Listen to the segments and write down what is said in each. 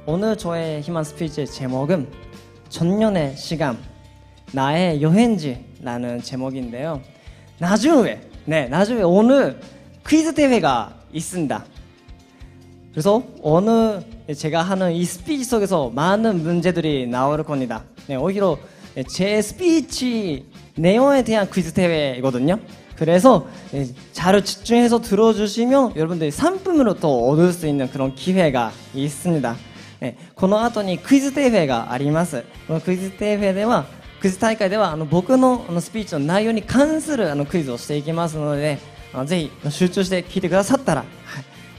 오늘 저의 희망 스피치의 제목은 전년의 시간, 나의 여행지라는 제목인데요. 나중에 오늘 퀴즈 대회가 있습니다. 그래서 오늘 제가 하는 이 스피치 속에서 많은 문제들이 나올 겁니다. 오히려 제 스피치 내용에 대한 퀴즈 대회이거든요. 그래서 잘 집중해서 들어주시면 여러분들이 상품으로 또 얻을 수 있는 그런 기회가 있습니다. この後にクイズ大会があります。このクイズ大会では僕のスピーチの内容に関するクイズをしていきますので、ぜひ集中して聞いてくださったら、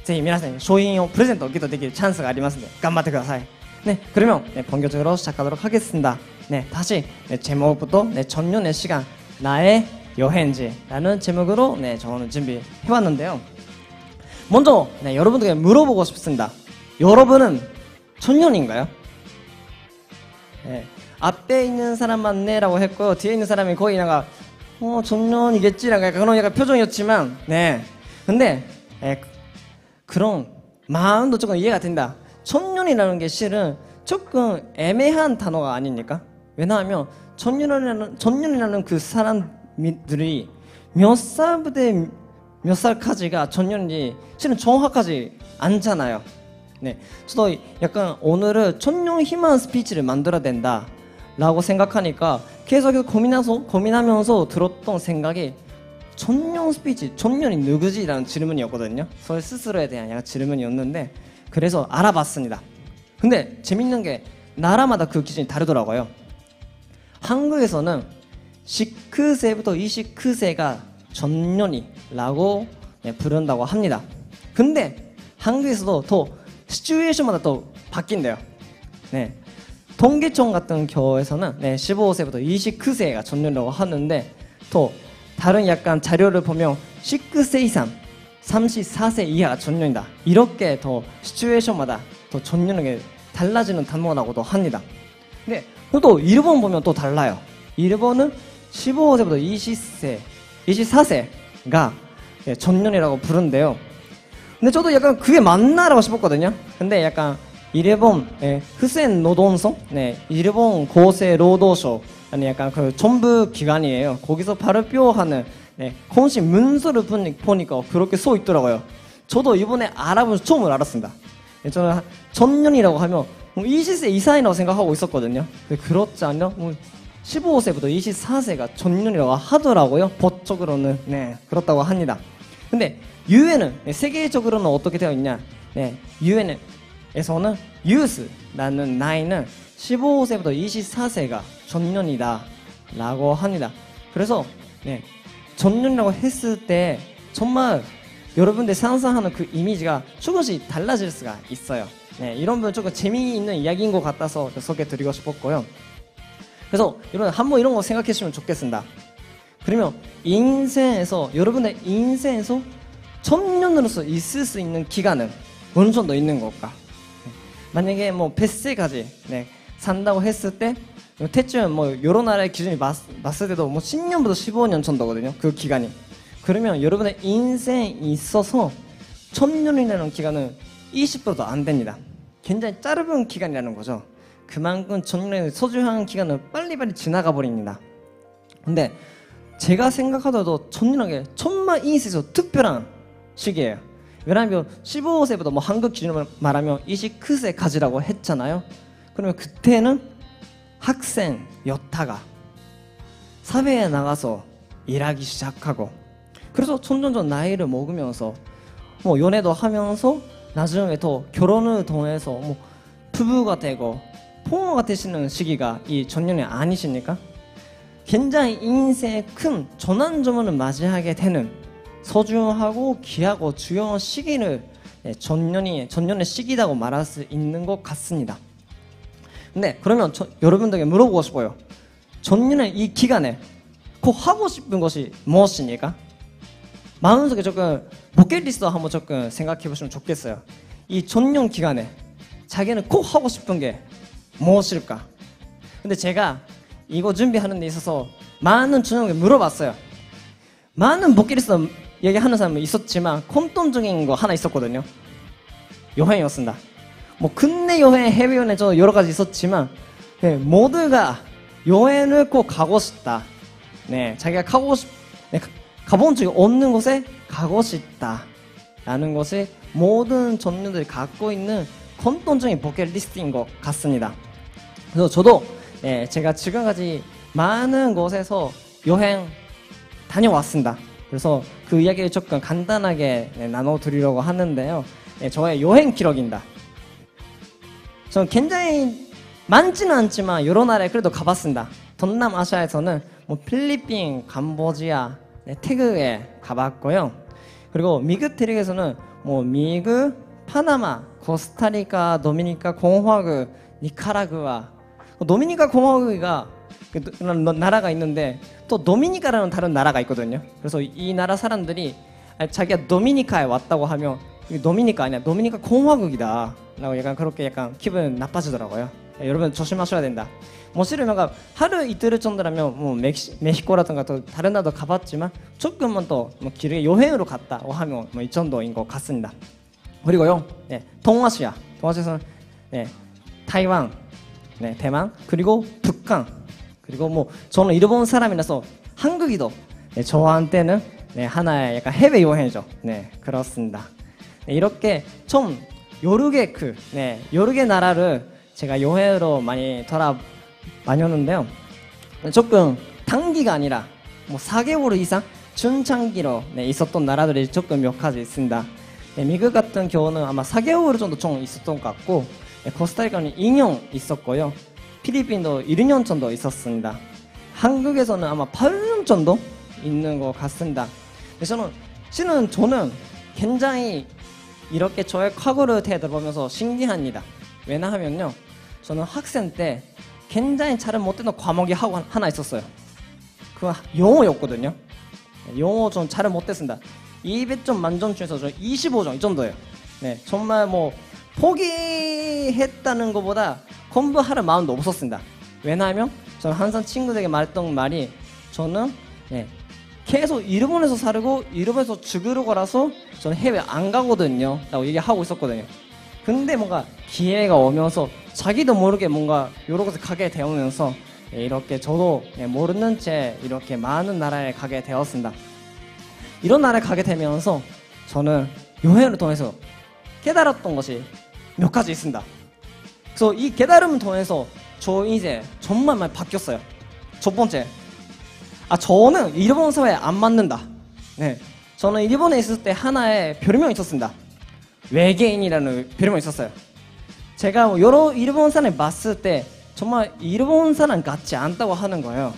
ぜひ皆さんに商品をプレゼントをゲットできるチャンスがありますので頑張ってください. 네, 그러면 본격적으로 시작하도록 하겠습니다. 네, 다시 제목부터 전년의 시간, 나의 여행지라는 제목으로 저는 준비해왔는데요. 먼저 여러분들에게 물어보고 싶습니다. 여러분은 천년인가요? 네, 앞에 있는 사람만 네라고 했고요. 뒤에 있는 사람이 거의 천년이겠지라고 그런 약간 표정이었지만, 근데 그런 마음도 조금 이해가 된다. 천년이라는 게 실은 조금 애매한 단어가 아닙니까? 왜냐하면 천년이라는 그 사람들이 몇 살부터 몇 살까지가 천년인지 실은 정확하지 않잖아요. 네, 저도 약간 오늘은 천년 희망 스피치를 만들어야 된다 라고 생각하니까 계속해서 고민하면서 들었던 생각이 천년 스피치, 천년이 누구지? 라는 질문이었거든요. 저희 스스로에 대한 약간 질문이었는데 그래서 알아봤습니다. 근데 재밌는 게 나라마다 그 기준이 다르더라고요. 한국에서는 19세부터 29세가 전년이라고 부른다고 합니다. 근데 한국에서도 더 시츄에이션마다 또 바뀐대요. 네, 통계청 같은 경우에서는 15세부터 29세가 전년이라고 하는데 또 다른 약간 자료를 보면 19세 이상, 34세 이하가 전년이다. 이렇게 더 시츄에이션마다 더 전년이 달라지는 단어라고도 합니다. 근데 또 일본 보면 또 달라요. 일본은 15세부터 20세, 24세가 전년이라고 부른대요. 근데 저도 약간 그게 맞나라고 싶었거든요. 근데 약간 일본 후센 노동성, 일본 고세労働省 아니 약간 그 정부 기관이에요. 거기서 발표하는 공식 문서를 보니까 그렇게 써 있더라고요. 저도 이번에 알아보면서 처음 알았습니다. 저는 전년이라고 하면 20세 이상이라고 생각하고 있었거든요. 근데 그렇지 않요? 15세부터 24세가 전년이라고 하더라고요. 법적으로는 그렇다고 합니다. 근데 유엔은 세계적으로는 어떻게 되어 있냐? 유엔에서는 유스라는 나이는 15세부터 24세가 전년이다 라고 합니다. 그래서 전년이라고 했을 때 정말 여러분들 상상하는 그 이미지가 조금씩 달라질 수가 있어요. 이런 부분 조금 재미있는 이야기인 것 같아서 소개해드리고 싶었고요. 그래서 여러분 한번 이런 거 생각해 주시면 좋겠습니다. 그러면 여러분의 인생에서 천년으로서 있을 수 있는 기간은 어느 정도 있는 걸까? 만약에 100세까지 산다고 했을 때 대충 여러 나라의 기준이 봤을 때도 10년부터 15년 정도거든요. 그 기간이. 그러면 여러분의 인생에 있어서 천년이라는 기간은 20%도 안 됩니다. 굉장히 짧은 기간이라는 거죠. 그만큼 천년의 소중한 기간은 빨리빨리 지나가 버립니다. 근데 제가 생각하더라도 천년이라는 게 정말 인생에서 특별한 시기예요. 왜냐하면 15세부터 한국 기준으로 말하면 29세까지라고 했잖아요. 그러면 그때는 학생였다가 사회에 나가서 일하기 시작하고 그래서 점점점 나이를 먹으면서 연애도 하면서 나중에 더 결혼을 통해서 부부가 되고 부모가 되시는 시기가 이 전년이 아니십니까? 굉장히 인생의 큰 전환점을 맞이하게 되는 소중하고 귀하고 중요한 시기를 전년의 시기라고 말할 수 있는 것 같습니다. 근데 그러면 여러분들에게 물어보고 싶어요. 전년의 이 기간에 꼭 하고 싶은 것이 무엇입니까? 마음속에 조금 버킷리스트 한번 조금 생각해 보시면 좋겠어요. 이 전년 기간에 자기는 꼭 하고 싶은 게 무엇일까? 근데 제가 이거 준비하는 데 있어서 많은 주님에게 물어봤어요. 많은 버킷리스트 얘기하는 사람은 있었지만 공통적인 거 하나 있었거든요. 여행이었습니다. 뭐 국내 여행, 해외 여행 저 여러 가지 있었지만 네, 모두가 여행을 꼭 가고 싶다. 네, 자기가 네, 가본 적이 없는 곳에 가고 싶다라는 것이 모든 전문들이 갖고 있는 공통적인 버킷리스트인 것 같습니다. 그래서 저도 네, 제가 지금까지 많은 곳에서 여행 다녀왔습니다. 그래서 그 이야기를 조금 간단하게 네, 나눠드리려고 하는데요. 네, 저의 여행 기록입니다. 저는 굉장히 많지는 않지만 여러 나라에 그래도 가봤습니다. 동남아시아에서는 뭐 필리핀, 캄보디아, 네, 태국에 가봤고요. 그리고 미국 대륙에서는 뭐 미국, 파나마, 코스타리카, 도미니카 공화국, 니카라구아. 도미니카 공화국이 나라가 있는데 또 도미니카라는 다른 나라가 있거든요. 그래서 이 나라 사람들이 자기가 도미니카에 왔다고 하면 이게 도미니카 아니야, 도미니카 공화국이다 라고 약간 그렇게 약간 기분 나빠지더라고요. 여러분 조심하셔야 된다. 뭐 실은 하루 이틀 정도라면 뭐 멕시코라든가 또 다른 나라도 가봤지만 조금만 더 뭐 길게 여행으로 갔다고 하면 뭐 이 정도인 것 같습니다. 그리고요, 네, 동아시아에서는 네, 타이완, 네, 대만, 그리고 북한, 그리고 뭐 저는 일본 사람이라서 한국이도 네, 저한테는 네, 하나의 약간 해외 여행이죠. 네, 그렇습니다. 네, 이렇게 총 여러 개 나라를 제가 여행으로 많이 다녔는데요. 조금 단기가 아니라 뭐 4개월 이상 중장기로 네, 있었던 나라들이 조금 몇 가지 있습니다. 네, 미국 같은 경우는 아마 4개월 정도 총 있었던 것 같고, 네, 코스타리카는 2년 있었고요. 필리핀도 1년 정도 있었습니다. 한국에서는 아마 8년 정도 있는 것 같습니다. 저는 굉장히 이렇게 저의 과거를 되돌아보면서 신기합니다. 왜냐하면요, 저는 학생 때 굉장히 잘 못했던 과목이 하나 있었어요. 그 영어였거든요. 영어 좀 잘 못했습니다. 200점 만점 중에서 저 25점 이 정도예요. 네, 정말 뭐 포기했다는 것보다 공부할 마음도 없었습니다. 왜냐하면 저는 항상 친구들에게 말했던 말이, 저는 네, 계속 일본에서 살고 일본에서 죽으러 가라서 저는 해외 안 가거든요 라고 얘기하고 있었거든요. 근데 뭔가 기회가 오면서 자기도 모르게 뭔가 여러 곳에 가게 되면서 이렇게 저도 모르는 채 이렇게 많은 나라에 가게 되었습니다. 이런 나라에 가게 되면서 저는 여행을 통해서 깨달았던 것이 몇 가지 있습니다. 그래서 이 깨달음을 통해서 저 이제 정말 많이 바뀌었어요. 첫 번째, 저는 일본 사회에 안 맞는다. 네, 저는 일본에 있을 때 하나의 별명이 있었습니다. 외계인이라는 별명이 있었어요. 제가 뭐 여러 일본 사람이 봤을 때 정말 일본 사람 같지 않다고 하는 거예요.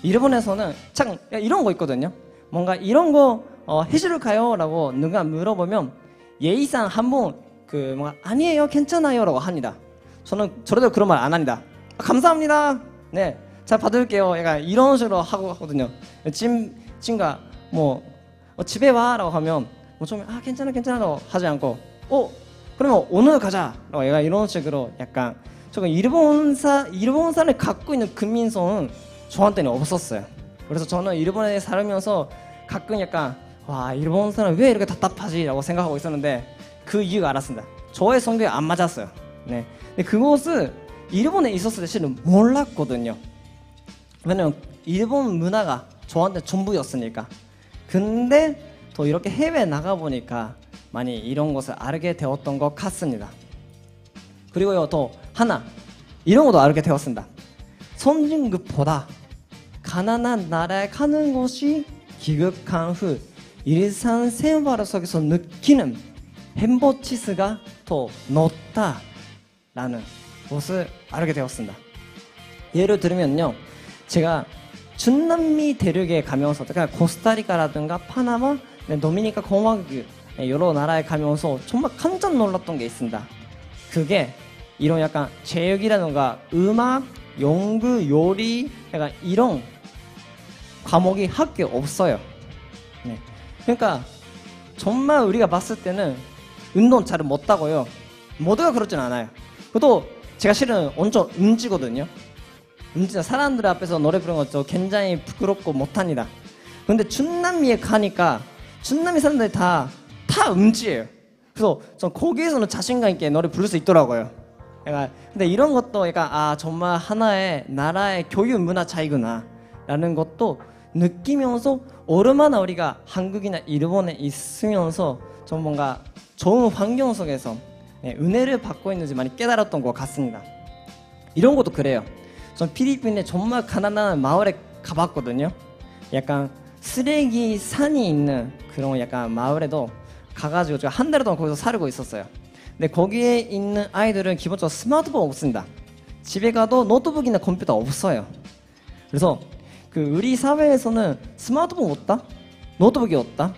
일본에서는 참 이런 거 있거든요. 뭔가 이런 거 해줄까요? 라고 누가 물어보면 예의상 한번 뭔가 아니에요, 괜찮아요 라고 합니다. 저는 저래도 그런 말 안 합니다. 감사합니다. 네, 잘 받을게요. 약간 이런 식으로 하거든요. 친구가 뭐 집에 와 라고 하면 뭐 좀 괜찮아 라고 하지 않고 그러면 오늘 가자 라고 얘가 이런 식으로 약간 조금 일본 사람이 갖고 있는 국민성은 저한테는 없었어요. 그래서 저는 일본에 살면서 가끔 약간 일본 사람 왜 이렇게 답답하지 라고 생각하고 있었는데 그 이유가 알았습니다. 저의 성격이 안 맞았어요. 네, 근데 그것을 일본에 있었을 때 실은 몰랐거든요. 왜냐면 일본 문화가 저한테 전부였으니까. 근데 또 이렇게 해외에 나가보니까 많이 이런 것을 알게 되었던 것 같습니다. 그리고요, 또 하나 이런 것도 알게 되었습니다. 선진국보다 가난한 나라에 가는 것이 귀국한 후 일상생활 속에서 느끼는 행복지수가 더 높다라는 것을 알게 되었습니다. 예를 들면요, 제가 중남미 대륙에 가면서 그러니까 코스타리카라든가 파나마, 도미니카 공화국 여러 나라에 가면서 정말 깜짝 놀랐던 게 있습니다. 그게 이런 약간 체육이라든가 음악, 연구, 요리 약간 이런 과목이 학교에 없어요. 네. 그러니까 정말 우리가 봤을 때는 운동 잘 못하고요, 모두가 그렇진 않아요. 그것도 제가 실은 엄청 음지거든요. 음지나 사람들 앞에서 노래 부르는 것도 굉장히 부끄럽고 못합니다. 근데 중남미에 가니까 중남미 사람들이 다 음지예요. 그래서 전 거기에서는 자신감 있게 노래 부를 수 있더라고요. 약간 근데 이런 것도 약간 아 정말 하나의 나라의 교육 문화 차이구나 라는 것도 느끼면서 얼마나 우리가 한국이나 일본에 있으면서 좀 뭔가 좋은 환경 속에서 은혜를 받고 있는지 많이 깨달았던 것 같습니다. 이런 것도 그래요. 전 필리핀에 정말 가난한 마을에 가봤거든요. 약간 쓰레기 산이 있는 그런 약간 마을에도 가가지고 제가 한 달 동안 거기서 살고 있었어요. 근데 거기에 있는 아이들은 기본적으로 스마트폰 없습니다. 집에 가도 노트북이나 컴퓨터 없어요. 그래서 그 우리 사회에서는 스마트폰 없다? 노트북이 없다?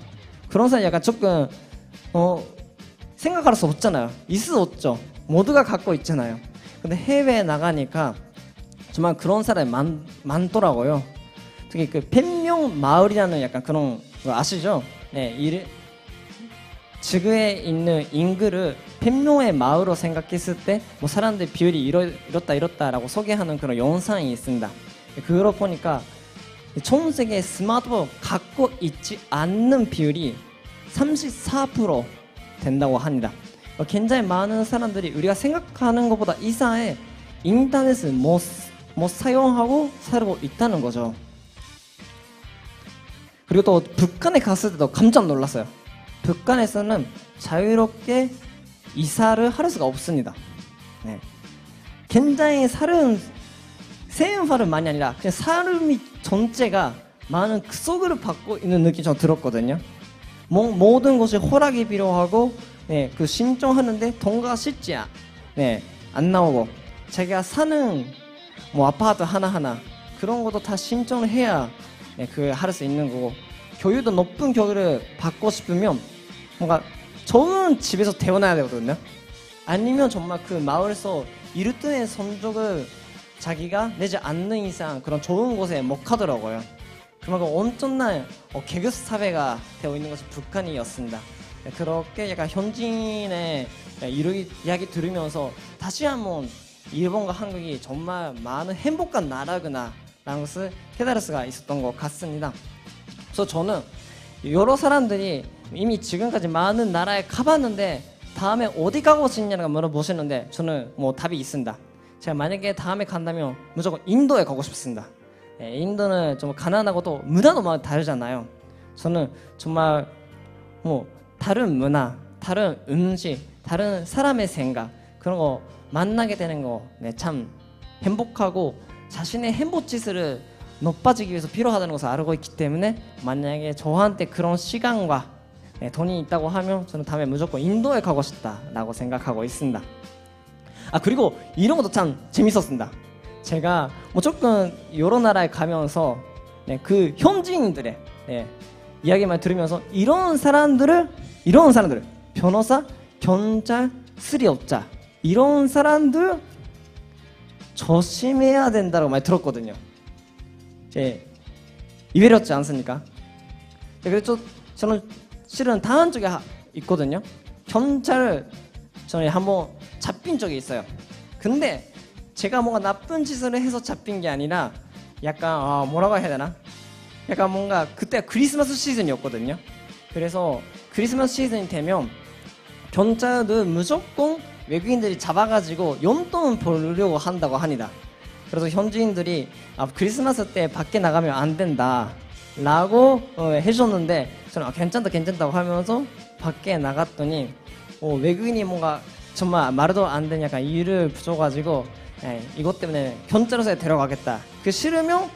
그런 사람 약간 조금 생각할 수 없잖아요. 있을 수 없죠. 모두가 갖고 있잖아요. 근데 해외에 나가니까 정말 그런 사람이 많더라고요. 특히 그 펜명 마을이라는 약간 그런 거 아시죠? 네, 지구에 있는 인구를 펜명의 마을로 생각했을 때 뭐 사람들 비율이 이렇다라고 소개하는 그런 영상이 있습니다. 그걸 보니까 전 세계 스마트폰 갖고 있지 않는 비율이 34% 된다고 합니다. 굉장히 많은 사람들이 우리가 생각하는 것보다 이상의 인터넷을 못 사용하고 살고 있다는 거죠. 그리고 또 북한에 갔을 때도 깜짝 놀랐어요. 북한에서는 자유롭게 이사를 할 수가 없습니다. 네. 굉장히 세운팔은 많이 아니라 그냥 사람이 전체가 많은 속을 받고 있는 느낌이 좀 들었거든요. 모든 것이 허락이 필요하고 그 신청하는데 돈가 쉽지 안 나오고 자기가 사는 뭐 아파트 하나하나 그런 것도 다 신청을 해야 할 수 있는 거고 교육도 높은 교육을 받고 싶으면 뭔가 좋은 집에서 태어나야 되거든요. 아니면 정말 그 마을에서 이르트의 성적을 자기가 내지 않는 이상 그런 좋은 곳에 못 가더라고요. 그만큼 엄청난 계급 사회가 되어 있는 것이 북한이었습니다. 그렇게 약간 현지인의 이야기 들으면서 다시 한번 일본과 한국이 정말 많은 행복한 나라구나 라는 것을 깨달을 수가 있었던 것 같습니다. 그래서 저는 여러 사람들이 이미 지금까지 많은 나라에 가봤는데 다음에 어디 가고 싶냐고 물어보시는데 저는 뭐 답이 있습니다. 제가 만약에 다음에 간다면 무조건 인도에 가고 싶습니다. 인도는 좀 가난하고도 문화도 많이 다르잖아요. 저는 정말 뭐 다른 문화, 다른 음식, 다른 사람의 생각 그런 거 만나게 되는 거 참 행복하고 자신의 행복지수를 높아지기 위해서 필요하다는 것을 알고 있기 때문에 만약에 저한테 그런 시간과 돈이 있다고 하면 저는 다음에 무조건 인도에 가고 싶다라고 생각하고 있습니다. 아 그리고 이런 것도 참 재밌었습니다. 제가 뭐 조금 여러 나라에 가면서 그 현지인들의 이야기만 들으면서 이런 사람들을 변호사, 경찰, 수리업자 이런 사람들 조심해야 된다고 많이 들었거든요. 이외롭지 않습니까? 그래서 저는 실은 다른 쪽에 있거든요. 경찰을 저는 한번 잡힌 적이 있어요. 근데 제가 뭔가 나쁜 짓을 해서 잡힌 게 아니라 약간 뭐라고 해야 되나? 약간 뭔가 그때 크리스마스 시즌이었거든요. 그래서 크리스마스 시즌이 되면 경찰은 무조건 외국인들이 잡아가지고 용돈 벌려고 한다고 합니다. 그래서 현지인들이 크리스마스 때 밖에 나가면 안 된다 라고 해줬는데 저는 괜찮다고 하면서 밖에 나갔더니 외국인이 뭔가 정말 말도 안 되는 약간 이유를 붙여가지고 이것 때문에 경찰서에 데려가겠다. 싫으면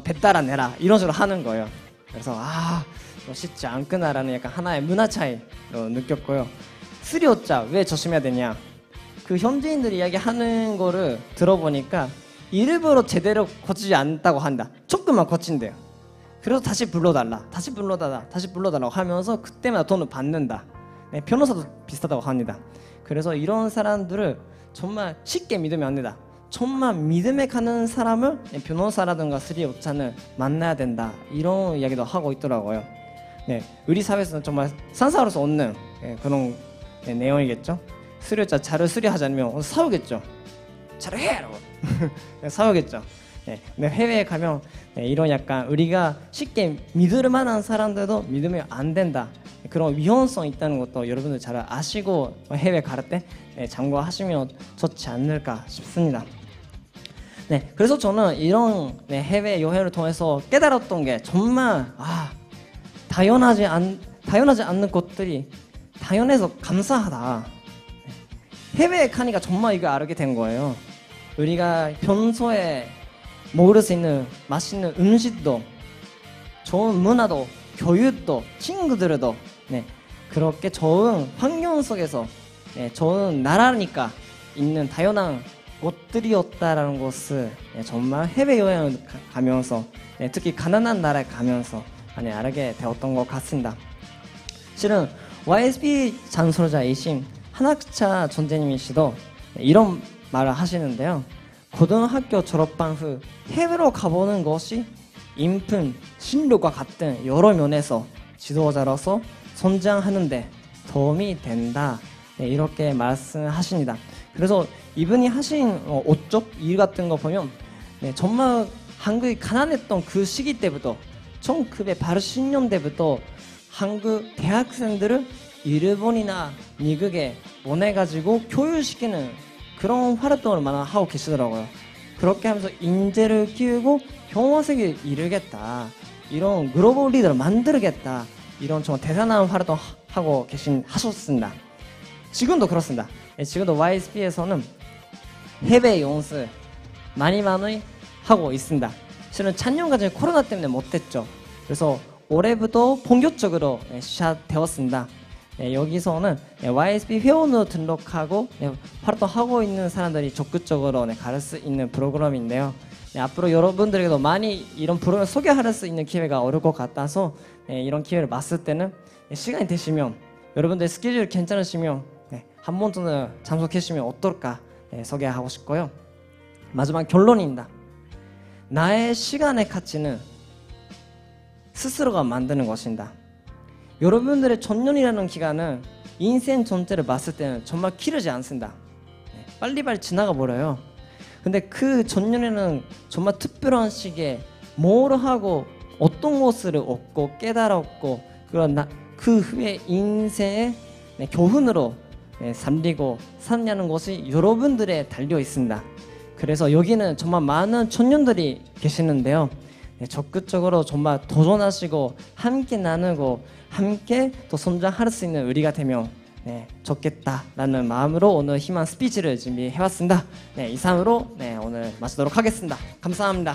배따라 내라 이런 식으로 하는 거예요. 그래서 쉽지 않구나라는 약간 하나의 문화 차이로 느꼈고요. 쓰리오자 왜 조심해야 되냐? 그 현지인들이 이야기하는 거를 들어보니까 일부러 제대로 고치지 않다고 한다. 조금만 고친대요. 그래서 다시 불러달라고 하면서 그때마다 돈을 받는다. 변호사도 비슷하다고 합니다. 그래서 이런 사람들을 정말 쉽게 믿으면 안 된다. 정말 믿음에 가는 사람을 변호사라든가 수리업자는 만나야 된다. 이런 이야기도 하고 있더라고요. 우리 사회에서는 정말 상상할 수 없는 그런 내용이겠죠. 수리업자 차를 수리하지 않으면 사오겠죠. 차를 해라고 사오겠죠. 근데 해외에 가면 이런 약간 우리가 쉽게 믿을 만한 사람들도 믿으면 안 된다. 그런 위험성이 있다는 것도 여러분들 잘 아시고 해외 갈 때 참고하시면 좋지 않을까 싶습니다. 네, 그래서 저는 이런 해외 여행을 통해서 깨달았던 게 정말 당연하지 않는 것들이 당연해서 감사하다. 해외에 가니까 정말 이거 알게 된 거예요. 우리가 평소에 먹을 수 있는 맛있는 음식도, 좋은 문화도, 교육도, 친구들도 그렇게 좋은 환경 속에서 좋은 나라니까 있는 다양한 것들이었다라는 것을 정말 해외여행을 가면서 특히 가난한 나라에 가면서 많이 알게 되었던 것 같습니다. 실은 YSP 장소자이신 한학차 전재님이시도 이런 말을 하시는데요. 고등학교 졸업한 후 해외로 가보는 것이 인품, 실력과 같은 여러 면에서 지도자로서 성장하는데 도움이 된다. 이렇게 말씀하십니다. 그래서 이분이 하신 어쪽 일 같은 거 보면 정말 한국이 가난했던 그 시기 때부터 1980년대부터 한국 대학생들을 일본이나 미국에 보내가지고 교육시키는 그런 활동을 많이 하고 계시더라고요. 그렇게 하면서 인재를 키우고 평화세계를 이루겠다, 이런 글로벌 리더를 만들겠다, 이런 정말 대단한 활동 하고 하셨습니다. 지금도 그렇습니다. 지금도 YSP에서는 해외 연수 많이 하고 있습니다. 실은 작년까지 코로나 때문에 못했죠. 그래서 올해부터 본격적으로 시작되었습니다. 여기서는 YSP 회원으로 등록하고 활동하고 있는 사람들이 적극적으로 갈 수 있는 프로그램인데요. 앞으로 여러분들에게도 많이 이런 프로그램을 소개할 수 있는 기회가 어려울 것 같아서 이런 기회를 봤을 때는 시간이 되시면, 여러분들 스케줄 괜찮으시면 한 번 정도 참석해 주시면 어떨까 소개하고 싶고요. 마지막 결론입니다. 나의 시간의 가치는 스스로가 만드는 것입니다. 여러분들의 전년이라는 기간은 인생 전체를 봤을 때는 정말 길지 않습니다. 빨리빨리 지나가 버려요. 근데 그 전년에는 정말 특별한 시기에 뭘 하고 어떤 것을 얻고 깨달았고 그 후에 인생의 교훈으로 삼리고 사냐는 것이 여러분들에 달려 있습니다. 그래서 여기는 정말 많은 청년들이 계시는데요. 적극적으로 정말 도전하시고 함께 나누고 함께 또 성장할 수 있는 우리가 되면 좋겠다라는 마음으로 오늘 희망 스피치를 준비해왔습니다. 이상으로 오늘 마치도록 하겠습니다. 감사합니다.